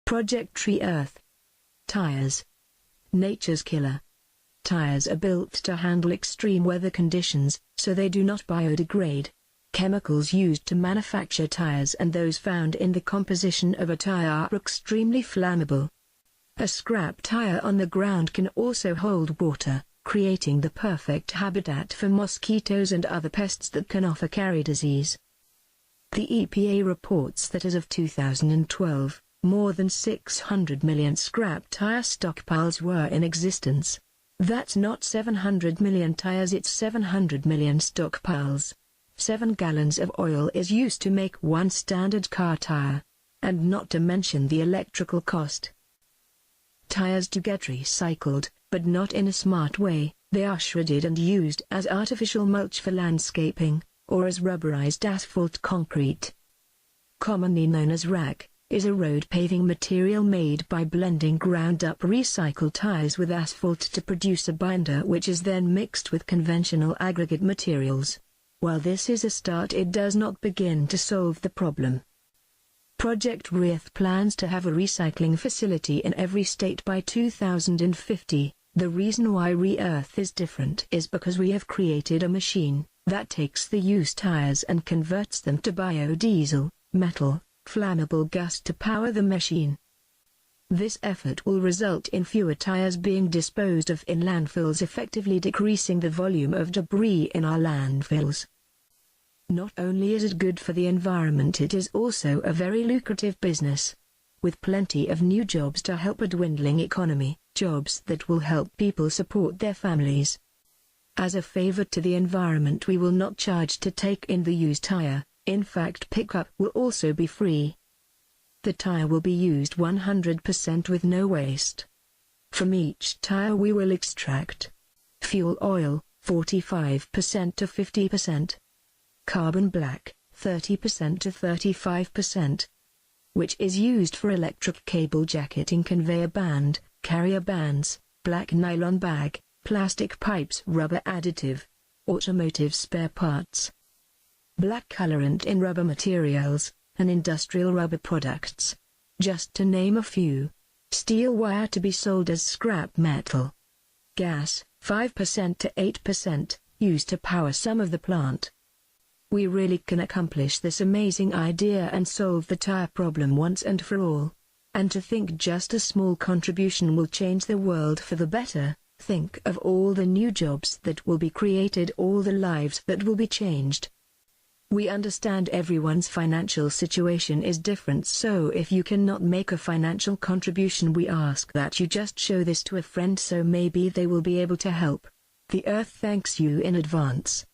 Project Tree Earth. Tires. Nature's killer. Tires are built to handle extreme weather conditions, so they do not biodegrade. Chemicals used to manufacture tires and those found in the composition of a tire are extremely flammable. A scrap tire on the ground can also hold water, creating the perfect habitat for mosquitoes and other pests that can often carry disease. The EPA reports that as of 2012, more than 600 million scrap tire stockpiles were in existence. That's not 700 million tires, it's 700 million stockpiles. 7 gallons of oil is used to make one standard car tire. And not to mention the electrical cost. Tires do get recycled, but not in a smart way. They are shredded and used as artificial mulch for landscaping, or as rubberized asphalt concrete. Commonly known as RAC, is a road paving material made by blending ground-up recycled tires with asphalt to produce a binder which is then mixed with conventional aggregate materials. While this is a start, it does not begin to solve the problem. Project ReEarth plans to have a recycling facility in every state by 2050. The reason why ReEarth is different is because we have created a machine that takes the used tires and converts them to biodiesel, metal, flammable gas to power the machine. This effort will result in fewer tires being disposed of in landfills, effectively decreasing the volume of debris in our landfills. Not only is it good for the environment, it is also a very lucrative business, with plenty of new jobs to help a dwindling economy, jobs that will help people support their families. As a favor to the environment, we will not charge to take in the used tire. In fact, pickup will also be free. The tire will be used 100% with no waste. From each tire we will extract fuel oil, 45% to 50%. Carbon black, 30% to 35%. Which is used for electric cable jacketing, conveyor band, carrier bands, black nylon bag, plastic pipes, rubber additive, automotive spare parts. Black colorant in rubber materials, and industrial rubber products. Just to name a few. Steel wire to be sold as scrap metal. Gas, 5% to 8%, used to power some of the plant. We really can accomplish this amazing idea and solve the tire problem once and for all. And to think just a small contribution will change the world for the better, think of all the new jobs that will be created, all the lives that will be changed. We understand everyone's financial situation is different, so if you cannot make a financial contribution, we ask that you just show this to a friend so maybe they will be able to help. The Earth thanks you in advance.